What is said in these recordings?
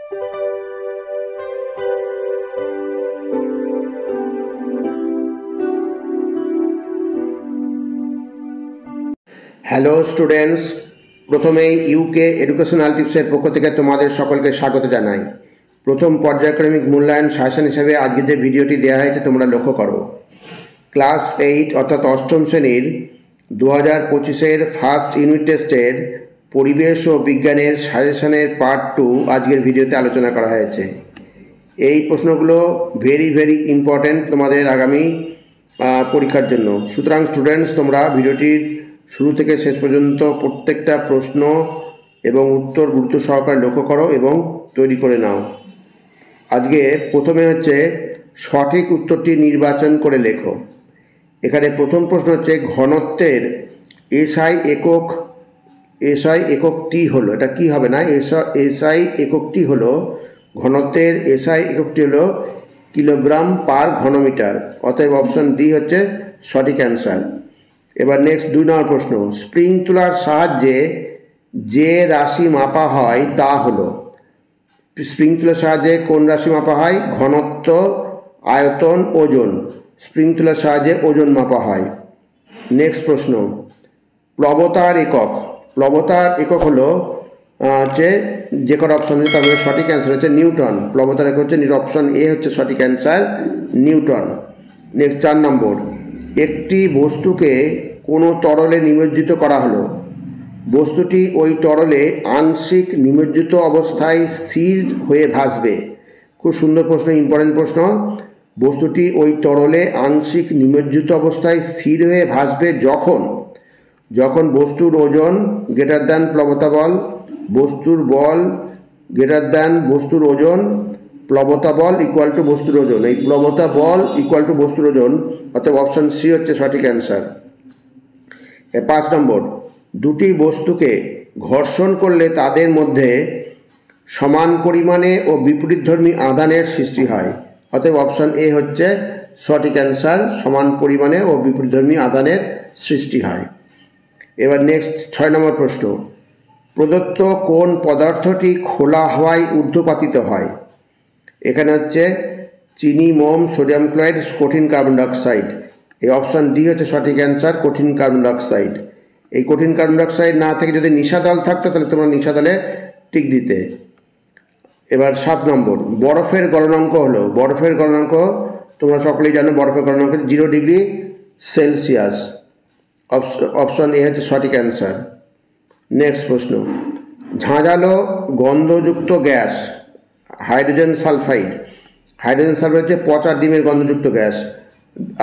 Hello students, প্রথমেই UK educational টিপসের পক্ষ থেকে তোমাদের সকলকে স্বাগত জানাই। প্রথম পর্যায়ক্রমিক মূল্যায়ন সাজেশন হিসেবে আজকে যে ভিডিওটি দেওয়া হয়েছে তোমরা লক্ষ্য করো। ক্লাস 8 অর্থাৎ অষ্টম শ্রেণীর 2025-এর ফার্স্ট ইউনিট টেস্টের পরিবেশ ও বিজ্ঞানের সাজেশনের পার্ট 2 আজকের ভিডিওতে আলোচনা করা হয়েছে। এই প্রশ্নগুলো ভেরি ইম্পর্ট্যান্ট তোমাদের আগামী পরীক্ষার জন্য। সুতরাং স্টুডেন্টস, তোমরা ভিডিওটির শুরু থেকে শেষ পর্যন্ত প্রত্যেকটা প্রশ্ন এবং উত্তর গুরুত্ব সহকারে লক্ষ্য করো এবং তৈরি করে নাও। আজকে প্রথমে হচ্ছে সঠিক উত্তরটি নির্বাচন করে লেখো। এখানে প্রথম প্রশ্ন হচ্ছে ঘনত্বের এসআই এককটি হলো, এটা কি হবে না, এসআই এককটি হলো, ঘনত্বের এসআই এককটি হলো কিলোগ্রাম পার ঘনমিটার। অতএব অপশন ডি হচ্ছে সঠিক অ্যান্সার। এবার নেক্সট 2 নম্বর প্রশ্ন, স্প্রিং তুলার সাহায্যে যে রাশি মাপা হয় তা হলো। স্প্রিং তুলার সাহায্যে কোন রাশি মাপা হয়? ঘনত্ব, আয়তন, ওজন। স্প্রিং তুলার সাহায্যে ওজন মাপা হয়। নেক্সট প্রশ্ন, প্লবতার একক। প্লবতার একক হলো হচ্ছে যে কোনো অপশন হচ্ছে, তার মধ্যে সঠিক অ্যান্সার হচ্ছে নিউটন। প্লবতার একক হচ্ছে অপশন এ হচ্ছে সঠিক অ্যান্সার, নিউটন। নেক্সট 4 নম্বর, একটি বস্তুকে কোনো তরলে নিমজ্জিত করা হলো, বস্তুটি ওই তরলে আংশিক নিমজ্জিত অবস্থায় স্থির হয়ে ভাসবে। খুব সুন্দর প্রশ্ন, ইম্পর্টেন্ট প্রশ্ন। বস্তুটি ওই তরলে আংশিক নিমজ্জিত অবস্থায় স্থির হয়ে ভাসবে যখন বস্তুর ওজন গ্রেটার দ্যান প্লবতা বল, বস্তুর বল গ্রেটার দ্যান বস্তুর ওজন, প্লবতা বল ইকুয়াল টু বস্তুর ওজন। এই প্লবতা বল ইকুয়াল টু বস্তুর ওজন, অর্থাৎ অপশন সি হচ্ছে সঠিক অ্যান্সার। 5 নম্বর, দুটি বস্তুকে ঘর্ষণ করলে তাদের মধ্যে সমান পরিমাণে ও বিপরীতধর্মী আধানের সৃষ্টি হয়। অতএব অপশন এ হচ্ছে সঠিক অ্যান্সার, সমান পরিমাণে ও বিপরীতধর্মী আধানের সৃষ্টি হয়। এবার নেক্সট 6 নম্বর প্রশ্ন, প্রদত্ত কোন পদার্থটি খোলা হাওয়ায় ঊর্ধ্বপাতিত হয়? এখানে হচ্ছে চিনি, মোম, সোডিয়াম ক্লোরাইড, কঠিন কার্বন ডাইঅক্সাইড। এই অপশান ডি হচ্ছে সঠিক অ্যান্সার, কঠিন কার্বন ডাইঅক্সাইড। এই কঠিন কার্বন ডাইঅক্সাইড না থেকে যদি নিশাদল থাকতো তাহলে তোমরা নিশাদলে টিক দিতে। এবার 7 নম্বর, বরফের গলনাঙ্ক হলো, বরফের গলনাঙ্ক তোমরা সকলেই জানো, বরফের গলনাঙ্ক 0 ডিগ্রি সেলসিয়াস। অপশন এ হচ্ছে সঠিক অ্যান্সার। নেক্সট প্রশ্ন, ঝাঁঝালো গন্ধযুক্ত gas hydrogen sulphide. Hydrogen sulphide হচ্ছে পচা ডিমের গন্ধযুক্ত গ্যাস।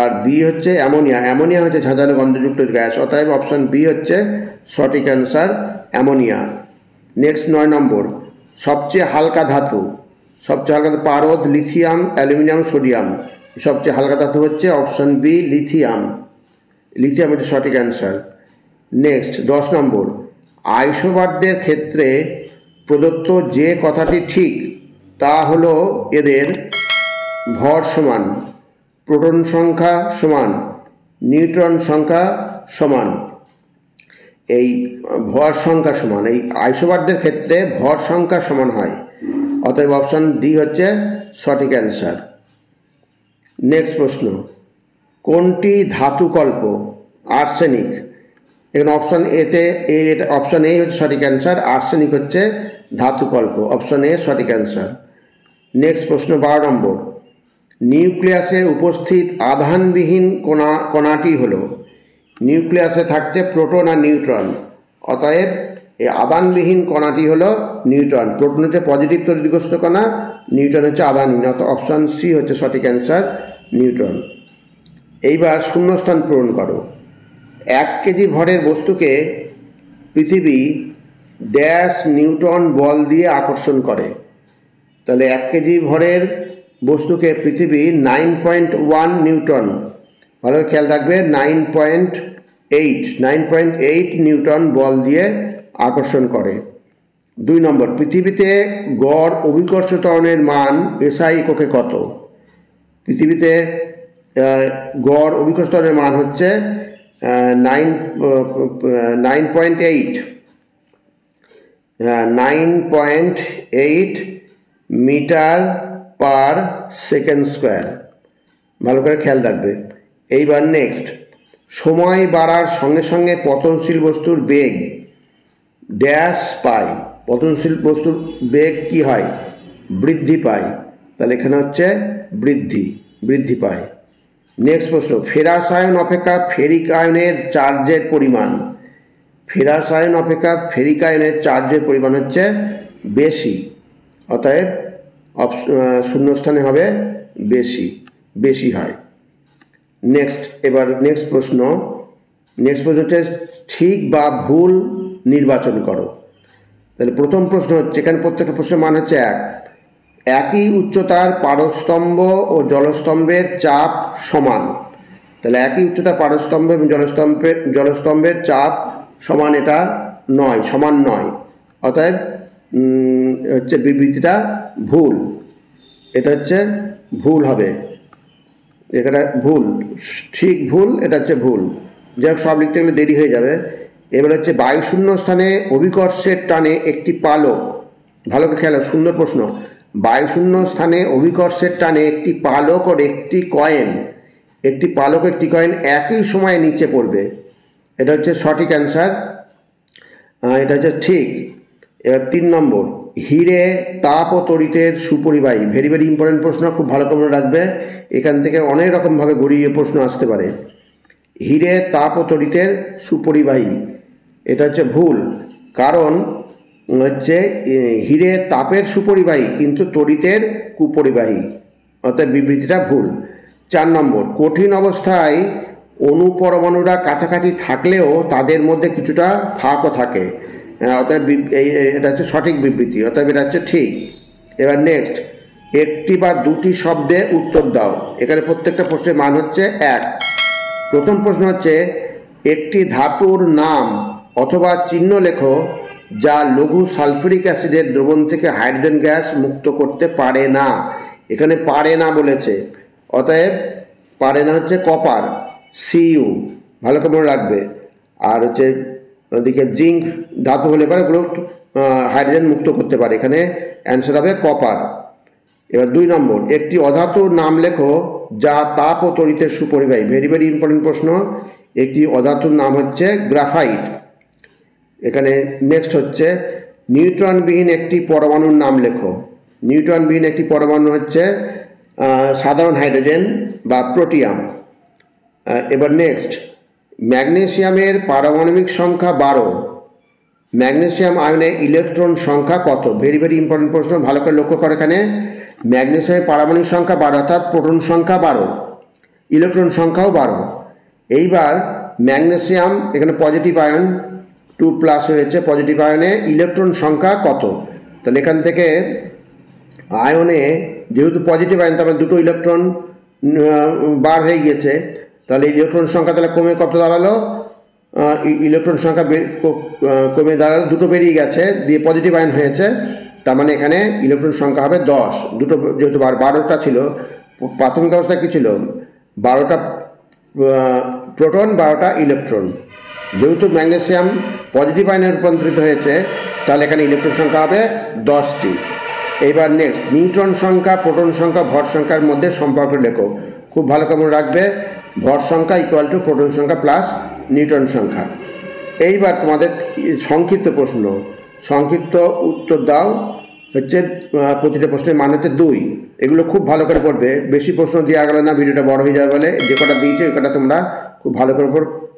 আর বি হচ্ছে অ্যামোনিয়া। অ্যামোনিয়া হচ্ছে ঝাঁঝালো গন্ধযুক্ত গ্যাস। অতএব অপশন বি হচ্ছে সঠিক অ্যান্সার, অ্যামোনিয়া। নেক্সট 9 নম্বর, সবচেয়ে হালকা ধাতু। সবচেয়ে হালকা ধাতু পারদ, লিথিয়াম, অ্যালুমিনিয়াম, সোডিয়াম। সবচেয়ে হালকা ধাতু হচ্ছে অপশন বি, লিথিয়াম। লিথিয়াম হচ্ছে সঠিক অ্যান্সার। নেক্সট 10 নম্বর, আইসোবারদের ক্ষেত্রে প্রদত্ত যে কথাটি ঠিক তা হলো এদের ভর সমান, প্রোটন সংখ্যা সমান, নিউট্রন সংখ্যা সমান। এই ভর সংখ্যা সমান, এই আইসোবারদের ক্ষেত্রে ভর সংখ্যা সমান হয়। অতএব অপশন ডি হচ্ছে সঠিক অ্যান্সার। নেক্সট প্রশ্ন, কোনটি ধাতুকল্প? আর্সেনিক। এখানে অপশন এতে অপশন এ হচ্ছে সঠিক অ্যান্সার, আর্সেনিক হচ্ছে ধাতুকল্প। অপশন এ সঠিক অ্যান্সার। নেক্সট প্রশ্ন 12 নম্বর, নিউক্লিয়াসে উপস্থিত আধানবিহীন কণাটি হলো। নিউক্লিয়াসে থাকছে প্রোটন আর নিউট্রন। অতএব এই আধানবিহীন কণাটি হলো নিউট্রন। প্রোটন হচ্ছে পজিটিভ তড়িৎগ্রস্ত কণা, নিউট্রন হচ্ছে আধানহীন। অর্থাৎ অপশান সি হচ্ছে সঠিক অ্যান্সার, নিউট্রন। এইবার শূন্যস্থান পূরণ করো। 1 কেজি ভরের বস্তুকে পৃথিবী ড্যাশ নিউটন বল দিয়ে আকর্ষণ করে। তাহলে 1 কেজি ভরের বস্তুকে পৃথিবী 9.1 নিউটন, ভালো খেয়াল রাখবে, 9.8 নিউটন বল দিয়ে আকর্ষণ করে। 2 নম্বর, পৃথিবীতে গড় অভিকর্ষ ত্বরণের মান এসআই এককে কত? পৃথিবীতে গড় অভিকর্ষ ত্বরণের মান হচ্ছে 9.8 মিটার পার সেকেন্ড স্কোয়ার। ভালো করে খেয়াল রাখবে। এইবার নেক্সট, সময় বাড়ার সঙ্গে সঙ্গে পতনশীল বস্তুর বেগ ড্যাশ পায়। পতনশীল বস্তুর বেগ কি হয়? বৃদ্ধি পায়। তাহলে এখানে হচ্ছে বৃদ্ধি পায়। নেক্সট প্রশ্ন, ফেরাস আয়ন অপেক্ষা ফেরিক আয়নের চার্জের পরিমাণ। ফেরাস আয়ন অপেক্ষা ফেরিক আয়নের চার্জের পরিমাণ হচ্ছে বেশি, অতএব শূন্যস্থানে হবে বেশি হয়। নেক্সট প্রশ্ন হচ্ছে ঠিক বা ভুল নির্বাচন করো। তাহলে প্রথম প্রশ্ন হচ্ছে, এখানে প্রত্যেকটা প্রশ্নের মান হচ্ছে একই উচ্চতার পারস্তম্ভ ও জলস্তম্ভের চাপ সমান। তাহলে একই উচ্চতার পারস্তম্ভ এবং জলস্তম্ভের চাপ সমান, এটা সমান নয়, অতএব হচ্ছে বিবৃতিটা ভুল। এটা হচ্ছে ভুল হবে, এটা ভুল। ঠিক ভুল, এটা হচ্ছে ভুল। যাই হোক, সব লিখতে গেলে দেরি হয়ে যাবে। এবার হচ্ছে বায়ুশূন্য স্থানে অভিকর্ষের টানে একটি পালক। ভালো করে খেয়াল, সুন্দর প্রশ্ন। বায়ুশূন্য স্থানে অভিকর্ষের টানে একটি পালক ও একটি কয়েন একই সময়ে নিচে পড়বে। এটা হচ্ছে সঠিক অ্যান্সার, এটা হচ্ছে ঠিক। এবার 3 নম্বর, হিরে তাপ ও তড়িতের সুপরিবাহী। ভেরি ভেরি ইম্পর্টেন্ট প্রশ্ন, খুব ভালো করে রাখবে। এখান থেকে অনেক রকমভাবে গড়িয়ে প্রশ্ন আসতে পারে। হিরে তাপ ও তড়িতের সুপরিবাহী, এটা হচ্ছে ভুল। কারণ হচ্ছে হিরে তাপের সুপরিবাহী কিন্তু তড়িতের কুপরিবাহী, অর্থাৎ বিবৃতিটা ভুল। 4 নম্বর, কঠিন অবস্থায় অনুপরমাণুরা কাছাকাছি থাকলেও তাদের মধ্যে কিছুটা ফাঁকও থাকে, অর্থাৎ এটা হচ্ছে সঠিক বিবৃতি, অর্থাৎ এটা হচ্ছে ঠিক। এবার নেক্সট, একটি বা দুটি শব্দে উত্তর দাও। এখানে প্রত্যেকটা প্রশ্নের মান হচ্ছে 1। প্রথম প্রশ্ন হচ্ছে, একটি ধাতুর নাম অথবা চিহ্ন লেখো যা লঘু সালফিউরিক অ্যাসিডের দ্রবণ থেকে হাইড্রোজেন গ্যাস মুক্ত করতে পারে না। এখানে পারে না বলেছে, অতএব পারে না হচ্ছে কপার, Cu। ভালো করে মনে রাখবে। আর হচ্ছে ওদিকে জিঙ্ক ধাতু হলে পারে ওগুলো হাইড্রোজেন মুক্ত করতে পারে, এখানে অ্যান্সার হবে কপার। এবার 2 নম্বর, একটি অধাতুর নাম লেখো যা তাপ ও তড়িতের সুপরিবাহী। ভেরি ভেরি ইম্পর্টেন্ট প্রশ্ন। একটি অধাতুর নাম হচ্ছে গ্রাফাইট। এখানে নেক্সট হচ্ছে, নিউট্রনবিহীন একটি পরমাণুর নাম লেখো। নিউট্রনবিহীন একটি পরমাণু হচ্ছে সাধারণ হাইড্রোজেন বা প্রোটিয়াম। এবার নেক্সট, ম্যাগনেসিয়ামের পারমাণবিক সংখ্যা 12। ম্যাগনেসিয়াম আয়নে ইলেকট্রন সংখ্যা কত? ভেরি ভেরি ইম্পর্টেন্ট প্রশ্ন, ভালো করে লক্ষ্য করে। এখানে ম্যাগনেসিয়ামের পারমাণবিক সংখ্যা 12, অর্থাৎ প্রোটন সংখ্যা 12, ইলেকট্রন সংখ্যাও 12। এইবার ম্যাগনেসিয়াম এখানে পজিটিভ আয়ন 2+ রয়েছে, পজিটিভ আয়নে ইলেকট্রন সংখ্যা কত? তাহলে এখান থেকে আয়নে যেহেতু পজিটিভ আয়ন, তার মানে দুটো ইলেকট্রন বার হয়ে গিয়েছে, তাহলে ইলেকট্রন সংখ্যা তাহলে কমে কত দাঁড়ালো? ইলেকট্রন সংখ্যা কমে দাঁড়ালো, দুটো বেরিয়ে গেছে, দিয়ে পজিটিভ আয়ন হয়েছে, তার মানে এখানে ইলেকট্রন সংখ্যা হবে 10। দুটো যেহেতু 12টা ছিল, প্রাথমিক অবস্থায় কী ছিল? 12টা প্রোটন, 12টা ইলেকট্রন। যেহেতু ম্যাগনেসিয়াম পজিটিভ আয়নে রূপান্তরিত হয়েছে, তাহলে এখানে ইলেকট্রন সংখ্যা হবে 10টি। এইবার নেক্সট, নিউট্রন সংখ্যা, প্রোটন সংখ্যা, ভর সংখ্যার মধ্যে সম্পর্ক লেখো। খুব ভালো করে মনে রাখবে, ভর সংখ্যা ইকুয়াল টু প্রোটন সংখ্যা প্লাস নিউট্রন সংখ্যা। এইবার তোমাদের সংক্ষিপ্ত প্রশ্ন, সংক্ষিপ্ত উত্তর দাও হচ্ছে প্রতিটা প্রশ্নের মান হচ্ছে 2। এগুলো খুব ভালো করে পড়বে, বেশি প্রশ্ন দেওয়া গেলে না, ভিডিওটা বড় হয়ে যাবে বলে যে কটা দিয়েছে ওই কটা তোমরা খুব ভালো করে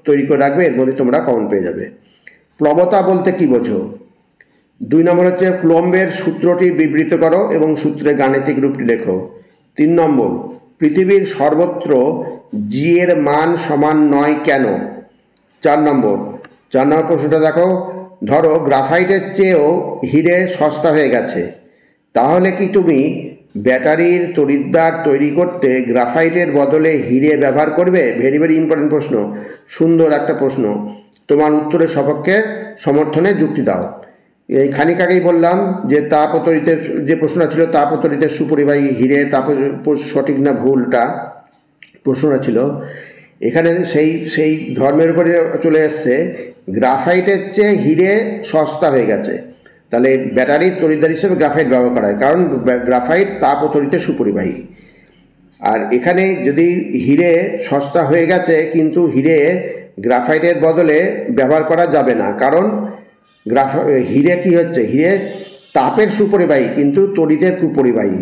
তৈরি করে রাখবে, এর মধ্যে তোমরা কমন পেয়ে যাবে। প্লবতা বলতে কি বোঝো? 2 নম্বর হচ্ছে, কুলম্বের সূত্রটি বিবৃত করো এবং সূত্রের গাণিতিক রূপটি লেখো। 3 নম্বর, পৃথিবীর সর্বত্র জি এর মান সমান নয় কেন? 4 নম্বর প্রশ্নটা দেখো, ধরো গ্রাফাইটের চেয়েও হিরে সস্তা হয়ে গেছে, তাহলে কি তুমি ব্যাটারির তড়িৎদ্বার তৈরি করতে গ্রাফাইটের বদলে হিরে ব্যবহার করবে? ভেরি ভেরি ইম্পর্টেন্ট প্রশ্ন, সুন্দর একটা প্রশ্ন। তোমার উত্তরের সপক্ষে সমর্থনে যুক্তি দাও। এই খানিক আগেই বললাম যে তাপ ও তড়িতের যে প্রশ্নটা ছিল, তাপ ও তড়িতের সুপরিবাহী হিরে তাপ, সঠিক না ভুলটা প্রশ্নটা ছিল। এখানে সেই ধর্মের উপরে চলে এসছে, গ্রাফাইটের চেয়ে হিরে সস্তা হয়ে গেছে, তাহলে ব্যাটারির তড়িৎদ্বার হিসেবে গ্রাফাইট ব্যবহার করা হয়, কারণ গ্রাফাইট তাপ ও তড়িতে সুপরিবাহী। আর এখানে যদি হিরে সস্তা হয়ে গেছে, কিন্তু হিরে গ্রাফাইটের বদলে ব্যবহার করা যাবে না, কারণ হিরে কি হচ্ছে, হিরে তাপের সুপরিবাহী কিন্তু তড়িতের কুপরিবাহী।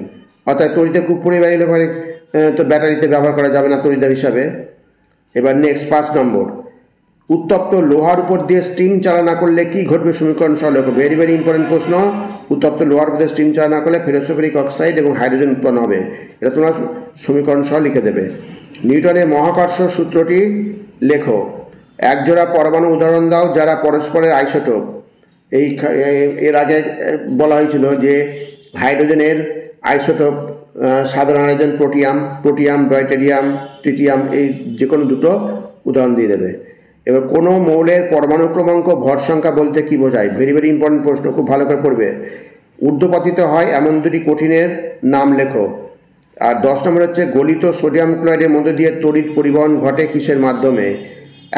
অর্থাৎ তড়িতের কুপরিবাহী হলে মানে তো ব্যাটারিতে ব্যবহার করা যাবে না তড়িৎদ্বার হিসাবে। এবার নেক্সট 5 নম্বর, উত্তপ্ত লোহার উপর দিয়ে স্টিম চালনা করলে কি ঘটবে সমীকরণ সহ লেখো। ভেরি ভেরি ইম্পর্টেন্ট প্রশ্ন। উত্তপ্ত লোহার উপর দিয়ে স্টিম চালনা করলে ফেরোসোফেরিক অক্সাইড এবং হাইড্রোজেন উৎপন্ন হবে। এটা তোমরা সমীকরণ সহ লিখে দেবে। নিউটনের মহাকর্ষ সূত্রটি লেখো। একজোড়া পরমাণু উদাহরণ দাও যারা পরস্পরের আইসোটোপ। এর আগে বলা হয়েছিল যে হাইড্রোজেনের আইসোটোপ সাধারণ হাইড্রোজেন প্রোটিয়াম, ডয়টেরিয়াম, ট্রিটিয়াম, এই যে কোনো দুটো উদাহরণ দিয়ে দেবে। এবার কোনো মৌলের পরমাণু ক্রমাঙ্ক ভর সংখ্যা বলতে কি বোঝায়। ভেরি ভেরি ইম্পর্টেন্ট প্রশ্ন, খুব ভালো করে পড়বে। ঊর্ধ্বপতিত হয় এমন দুটি কঠিনের নাম লেখো। আর 10 নম্বর হচ্ছে গলিত সোডিয়াম ক্লোরাইডের মধ্যে দিয়ে তড়িৎ পরিবহন ঘটে কিসের মাধ্যমে।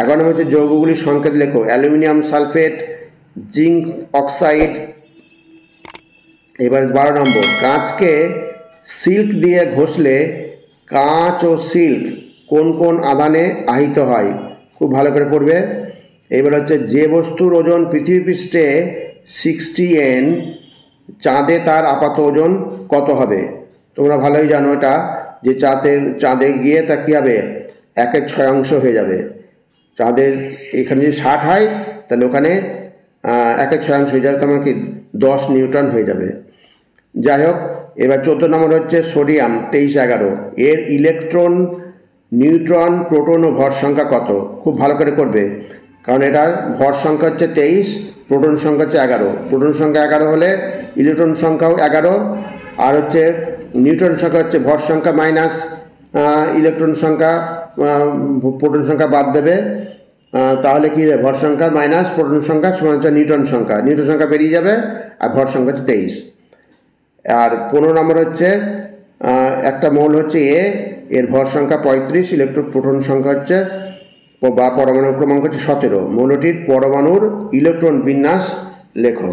11 নম্বর হচ্ছে যৌগগুলির সংকেত লেখো। Aluminium sulphate, zinc oxide. এবার 12 নম্বর, কাঁচকে সিল্ক দিয়ে ঘষলে কাঁচ ও সিল্ক কোন কোন আধানে আহিত হয়। খুব ভালো করে পড়বে। এবার হচ্ছে যে বস্তুর ওজন পৃথিবী পৃষ্ঠে 60 N, চাঁদে তার আপাত ওজন কত হবে। তোমরা ভালোই জানো এটা, যে চাঁদে গিয়ে তা কী হবে, 1/6 হয়ে যাবে। চাঁদের এখানে যদি 60 হয় তাহলে ওখানে 1/6 হয়ে যাবে, তার মানে কি 10 নিউটন হয়ে যাবে। যাই হোক, এবার 14 নম্বর হচ্ছে সোডিয়াম 2311, এর ইলেকট্রন, নিউট্রন, প্রোটন ও ভর সংখ্যা কত। খুব ভালো করে করবে, কারণ এটা ভর সংখ্যা হচ্ছে 23, প্রোটন সংখ্যা হচ্ছে 11। প্রোটন সংখ্যা 11 হলে ইলেকট্রন সংখ্যাও 11, আর হচ্ছে নিউট্রন সংখ্যা হচ্ছে ভর সংখ্যা মাইনাস ইলেকট্রন সংখ্যা, প্রোটন সংখ্যা বাদ দেবে, তাহলে কি হবে, ভর সংখ্যা মাইনাস প্রোটন সংখ্যা সমান হচ্ছে নিউট্রন সংখ্যা। নিউট্রন সংখ্যা বেরিয়ে যাবে, আর ভর সংখ্যা হচ্ছে 23। আর 15 নম্বর হচ্ছে একটা মৌল হচ্ছে এর ভর সংখ্যা 35, ইলেকট্রন প্রোটন সংখ্যা হচ্ছে বা পরমাণু ক্রমাঙ্ক হচ্ছে 17। মৌলটির পরমাণুর ইলেকট্রন বিন্যাস লেখো।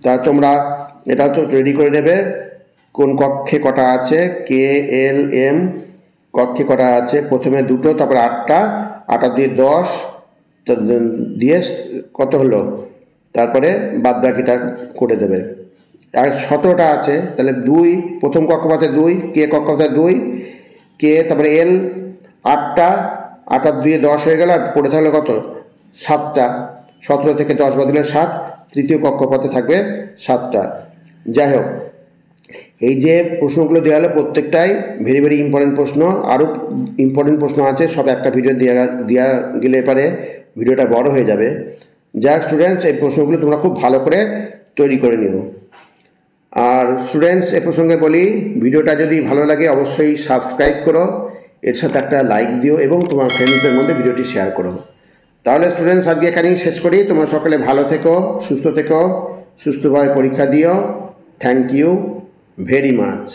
তা তোমরা এটা তো রেডি করে নেবে, কোন কক্ষে কটা আছে, KLM কক্ষে কটা আছে। প্রথমে 2টো, তারপরে 8টা, 8 দিয়ে 10 দিয়ে কত হলো, তারপরে বাদ বাকিটা করে দেবে। আর 17টা আছে, তাহলে 2, প্রথম কক্ষপথে 2, K কক্ষপথে 2, K, তারপরে L 8টা, 8 আর 2 10 হয়ে গেল, আর পড়ে থাকলে কত, 7টা। 17 থেকে 10 বাদ দিলে 7, তৃতীয় কক্ষপথে থাকবে 7টা। যাই হোক, এই যে প্রশ্নগুলো দেওয়া হলো প্রত্যেকটাই ভেরি ভেরি ইম্পর্টেন্ট প্রশ্ন। আরও ইম্পর্টেন্ট প্রশ্ন আছে, সব একটা ভিডিও দেওয়া গেলে পারে ভিডিওটা বড় হয়ে যাবে। যাই হোক স্টুডেন্টস, এই প্রশ্নগুলো তোমরা খুব ভালো করে তৈরি করে নিও। আর স্টুডেন্টস, এ প্রসঙ্গে বলি, ভিডিওটা যদি ভালো লাগে অবশ্যই সাবস্ক্রাইব করো, এর সাথে একটা লাইক দিও এবং তোমার ফ্রেন্ডসদের মধ্যে ভিডিওটি শেয়ার করো। তাহলে স্টুডেন্টস, আজকে এখানেই শেষ করি। তোমরা সকলে ভালো থেকো, সুস্থভাবে পরীক্ষা দিও। Thank you very much.